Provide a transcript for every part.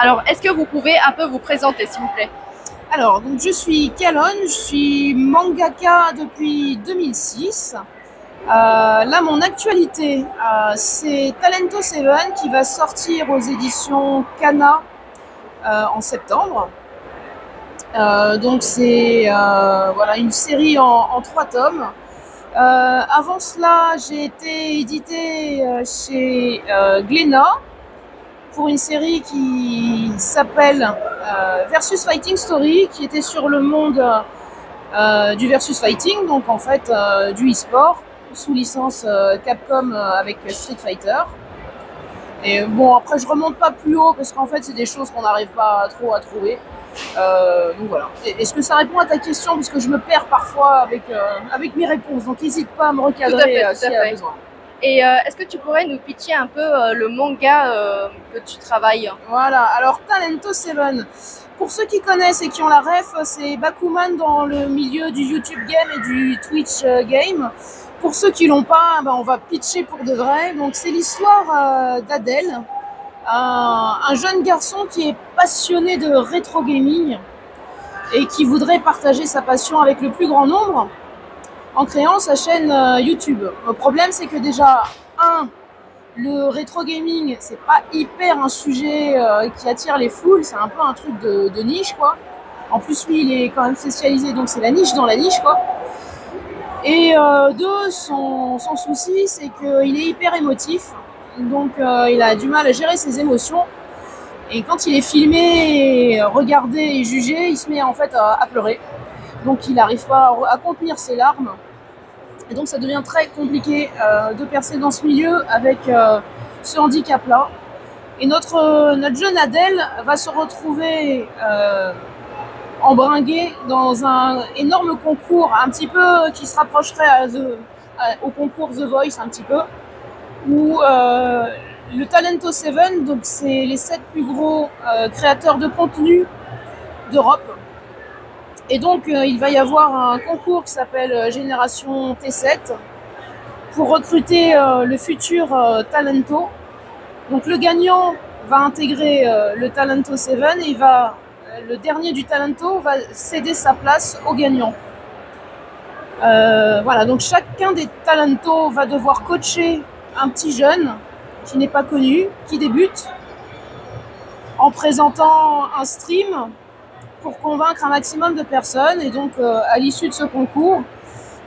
Alors, est-ce que vous pouvez un peu vous présenter, s'il vous plaît? Alors, donc je suis Kalon, je suis mangaka depuis 2006. Là, mon actualité, c'est Talento 7 qui va sortir aux éditions Kana en septembre. Donc c'est voilà, une série en 3 tomes. Avant cela, j'ai été édité chez Glénat pour une série qui s'appelle Versus Fighting Story, qui était sur le monde du Versus Fighting, donc en fait du e-sport, sous licence Capcom avec Street Fighter. Et bon, après je remonte pas plus haut parce qu'en fait c'est des choses qu'on n'arrive pas trop à trouver. Donc voilà. Est-ce que ça répond à ta question? Parce que je me perds parfois avec mes réponses, donc n'hésite pas à me recadrer s'il y a besoin. Et est-ce que tu pourrais nous pitcher un peu le manga que tu travailles? Voilà, alors Talento 7, pour ceux qui connaissent et qui ont la ref, c'est Bakuman dans le milieu du YouTube game et du Twitch game. Pour ceux qui l'ont pas, on va pitcher pour de vrai. Donc c'est l'histoire d'Adel, un jeune garçon qui est passionné de rétro gaming et qui voudrait partager sa passion avec le plus grand nombre en créant sa chaîne YouTube. Le problème, c'est que déjà, le rétro gaming, c'est pas hyper un sujet qui attire les foules, c'est un peu un truc de niche, quoi. En plus, lui, il est quand même spécialisé, donc c'est la niche dans la niche, quoi. Et son souci, c'est qu'il est hyper émotif, donc il a du mal à gérer ses émotions. Et quand il est filmé, regardé et jugé, il se met en fait à pleurer. Donc il n'arrive pas à contenir ses larmes. Et donc ça devient très compliqué de percer dans ce milieu avec ce handicap-là. Et notre jeune Adèle va se retrouver embringuée dans un énorme concours, un petit peu qui se rapprocherait au concours The Voice un petit peu, où le Talento 7, donc c'est les 7 plus gros créateurs de contenu d'Europe. Et donc, il va y avoir un concours qui s'appelle Génération T7 pour recruter le futur Talento. Donc, le gagnant va intégrer le Talento 7 et le dernier du Talento va céder sa place au gagnant. Voilà, donc chacun des Talento va devoir coacher un petit jeune qui n'est pas connu, qui débute, en présentant un stream pour convaincre un maximum de personnes. Et donc, à l'issue de ce concours,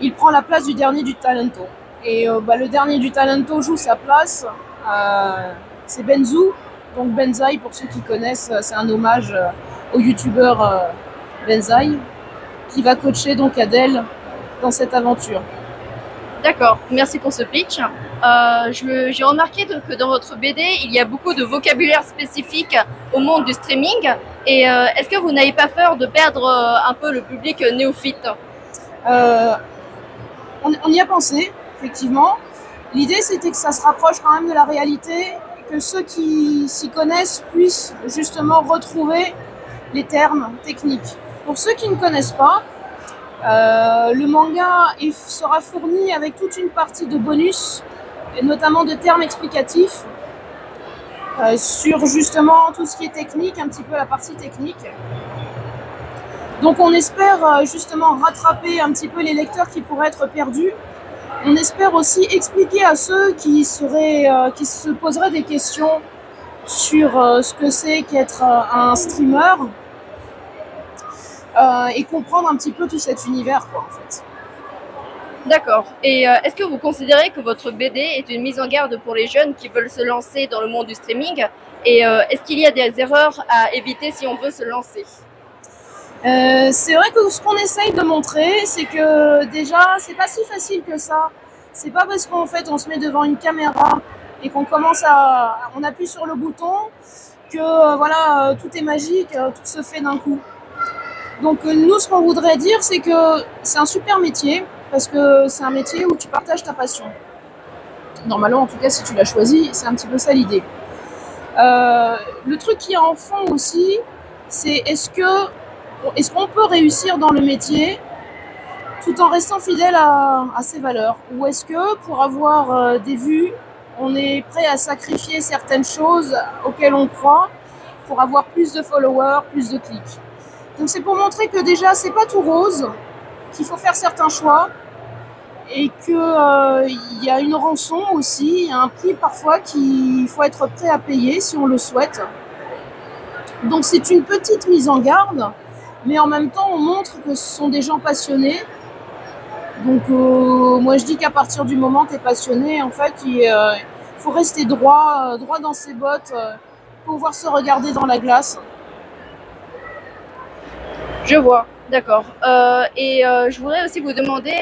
il prend la place du dernier du Talento. Et le dernier du Talento joue sa place. C'est Benzu, donc Benzaï, pour ceux qui connaissent, c'est un hommage au youtubeur Benzaï, qui va coacher donc Adèle dans cette aventure. D'accord, merci pour ce pitch. J'ai remarqué que dans votre BD, il y a beaucoup de vocabulaire spécifique au monde du streaming. Et est-ce que vous n'avez pas peur de perdre un peu le public néophyte? On y a pensé, effectivement. L'idée, c'était que ça se rapproche quand même de la réalité, que ceux qui s'y connaissent puissent justement retrouver les termes techniques. Pour ceux qui ne connaissent pas, le manga sera fourni avec toute une partie de bonus, et notamment de termes explicatifs sur justement tout ce qui est technique, un petit peu la partie technique. Donc on espère justement rattraper un petit peu les lecteurs qui pourraient être perdus. On espère aussi expliquer à ceux qui se poseraient des questions sur ce que c'est qu'être un streamer et comprendre un petit peu tout cet univers, quoi, en fait. D'accord. Et est-ce que vous considérez que votre BD est une mise en garde pour les jeunes qui veulent se lancer dans le monde du streaming? Et est-ce qu'il y a des erreurs à éviter si on veut se lancer? C'est vrai que ce qu'on essaye de montrer, c'est que déjà, c'est pas si facile que ça. C'est pas parce qu'en fait on se met devant une caméra et qu'on on appuie sur le bouton que voilà, tout est magique, tout se fait d'un coup. Donc nous, ce qu'on voudrait dire, c'est que c'est un super métier parce que c'est un métier où tu partages ta passion. Normalement, en tout cas, si tu l'as choisi, c'est un petit peu ça l'idée. Le truc qui est en fond aussi, c'est est-ce qu'on peut réussir dans le métier tout en restant fidèle à ses valeurs? Ou est-ce que pour avoir des vues, on est prêt à sacrifier certaines choses auxquelles on croit pour avoir plus de followers, plus de clics. Donc c'est pour montrer que déjà c'est pas tout rose, qu'il faut faire certains choix et qu'il y a une rançon aussi, il y a un prix parfois qu'il faut être prêt à payer si on le souhaite. Donc c'est une petite mise en garde, mais en même temps on montre que ce sont des gens passionnés. Donc moi je dis qu'à partir du moment où tu es passionné, en fait il faut rester droit dans ses bottes, pouvoir se regarder dans la glace. Je vois, d'accord. Je voudrais aussi vous demander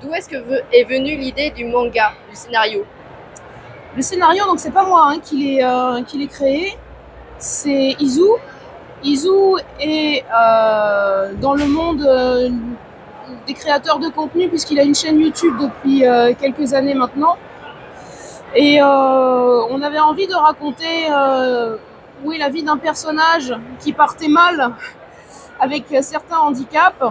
d'où est-ce que est venue l'idée du manga, du scénario? Le scénario, donc c'est pas moi qui l'ai créé, c'est Izu. Izu est dans le monde des créateurs de contenu puisqu'il a une chaîne YouTube depuis quelques années maintenant. Et on avait envie de raconter la vie d'un personnage qui partait mal avec certains handicaps.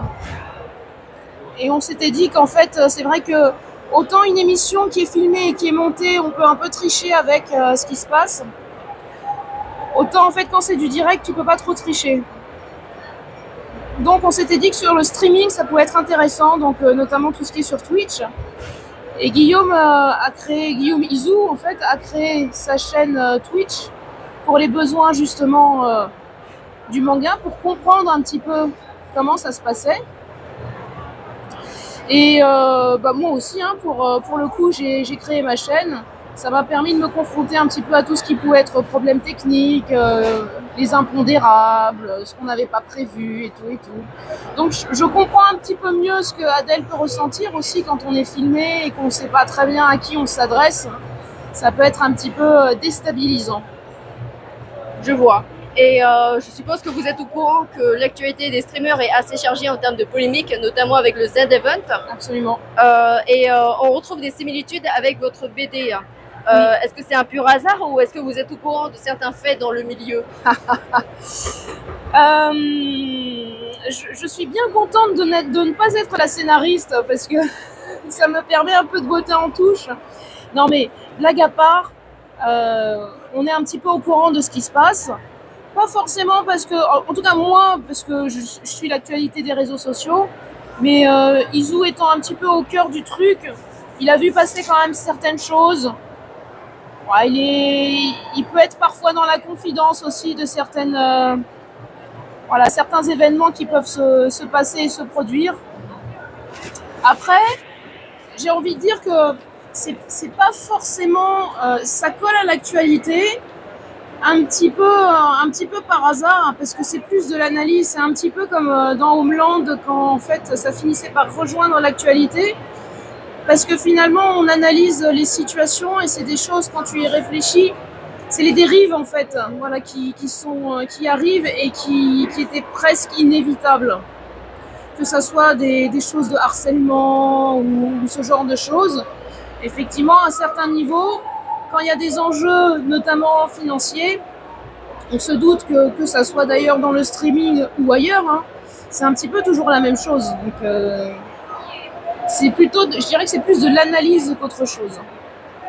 Et on s'était dit qu'en fait, c'est vrai que autant une émission qui est filmée et qui est montée, on peut un peu tricher avec ce qui se passe. Autant en fait, quand c'est du direct, tu peux pas trop tricher. Donc on s'était dit que sur le streaming, ça pouvait être intéressant, donc notamment tout ce qui est sur Twitch. Et Guillaume Izu en fait, a créé sa chaîne Twitch pour les besoins justement du manga, pour comprendre un petit peu comment ça se passait. Et moi aussi, pour le coup, j'ai créé ma chaîne. Ça m'a permis de me confronter un petit peu à tout ce qui pouvait être problèmes techniques, les impondérables, ce qu'on n'avait pas prévu et tout et tout. Donc je comprends un petit peu mieux ce que Adèle peut ressentir aussi quand on est filmé et qu'on ne sait pas très bien à qui on s'adresse. Ça peut être un petit peu déstabilisant. Je vois. Et je suppose que vous êtes au courant que l'actualité des streamers est assez chargée en termes de polémiques, notamment avec le Z-Event. Absolument. On retrouve des similitudes avec votre BD. Oui. Est-ce que c'est un pur hasard ou est-ce que vous êtes au courant de certains faits dans le milieu? Je suis bien contente de ne pas être la scénariste parce que ça me permet un peu de botter en touche. Non mais, blague à part, on est un petit peu au courant de ce qui se passe. Pas forcément parce que, en tout cas moi, parce que je suis l'actualité des réseaux sociaux, mais Izu étant un petit peu au cœur du truc, il a vu passer quand même certaines choses. Ouais, il peut être parfois dans la confidence aussi de certains événements qui peuvent se passer et se produire. Après, j'ai envie de dire que c'est pas forcément, ça colle à l'actualité, un petit peu par hasard, parce que c'est plus de l'analyse. C'est un petit peu comme dans Homeland quand en fait ça finissait par rejoindre l'actualité. Parce que finalement, on analyse les situations et c'est des choses, quand tu y réfléchis, c'est les dérives en fait, qui arrivent et qui étaient presque inévitables. Que ce soit des choses de harcèlement ou ce genre de choses. Effectivement, à un certain niveau, quand il y a des enjeux, notamment financiers, on se doute que ça soit d'ailleurs dans le streaming ou ailleurs, c'est un petit peu toujours la même chose. Donc, je dirais que c'est plus de l'analyse qu'autre chose.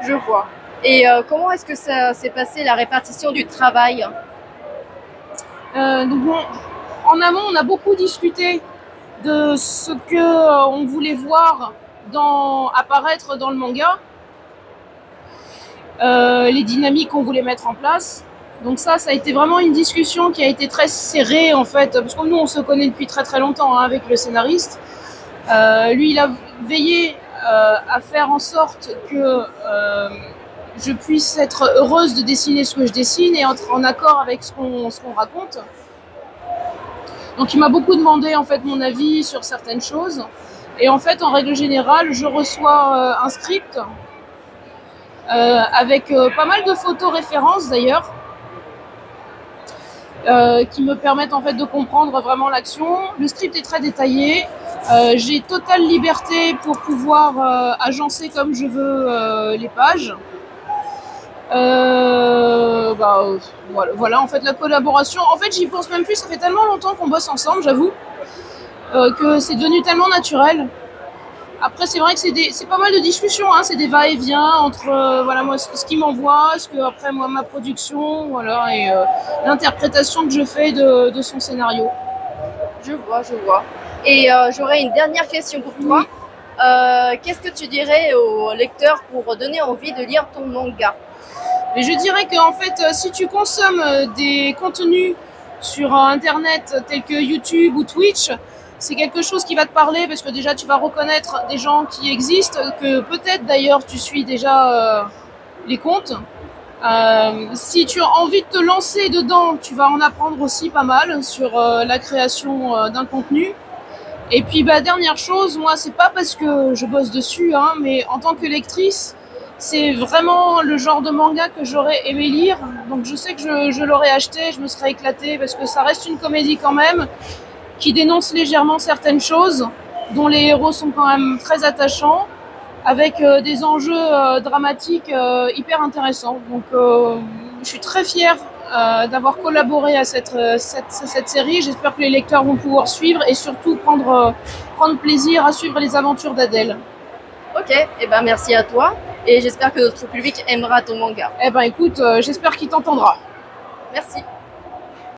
Je vois. Et comment est-ce que ça s'est passé, la répartition du travail? En amont, on a beaucoup discuté de ce qu'on voulait voir apparaître dans le manga, les dynamiques qu'on voulait mettre en place. Donc ça a été vraiment une discussion qui a été très serrée en fait, parce que nous on se connaît depuis très très longtemps avec le scénariste. Lui, il a veillé à faire en sorte que je puisse être heureuse de dessiner ce que je dessine et être en accord avec ce qu'on raconte. Donc, il m'a beaucoup demandé en fait mon avis sur certaines choses. Et en fait, en règle générale, je reçois un script avec pas mal de photos références d'ailleurs. Qui me permettent en fait de comprendre vraiment l'action. Le script est très détaillé. J'ai totale liberté pour pouvoir agencer comme je veux les pages. Voilà en fait la collaboration. En fait, j'y pense même plus. Ça fait tellement longtemps qu'on bosse ensemble, j'avoue, que c'est devenu tellement naturel. Après, c'est vrai que c'est pas mal de discussions, hein, c'est des va-et-vient entre voilà, moi, ce qu'il m'envoie, ce que après moi, ma production, voilà, et l'interprétation que je fais de son scénario. Je vois, je vois. Et j'aurais une dernière question pour toi. Oui. Qu'est-ce que tu dirais aux lecteurs pour donner envie de lire ton manga? Mais je dirais qu'en fait, si tu consommes des contenus sur Internet tels que YouTube ou Twitch, c'est quelque chose qui va te parler parce que déjà tu vas reconnaître des gens qui existent, que peut-être d'ailleurs tu suis déjà les comptes. Si tu as envie de te lancer dedans, tu vas en apprendre aussi pas mal sur la création d'un contenu. Et puis dernière chose, moi c'est pas parce que je bosse dessus, hein, mais en tant que lectrice, c'est vraiment le genre de manga que j'aurais aimé lire. Donc je sais que je l'aurais acheté, je me serais éclatée parce que ça reste une comédie quand même qui dénonce légèrement certaines choses, dont les héros sont quand même très attachants, avec des enjeux dramatiques hyper intéressants. Donc je suis très fière d'avoir collaboré à cette série. J'espère que les lecteurs vont pouvoir suivre et surtout prendre plaisir à suivre les aventures d'Adèle. Ok, et ben merci à toi et j'espère que notre public aimera ton manga. Eh ben écoute, j'espère qu'il t'entendra. Merci.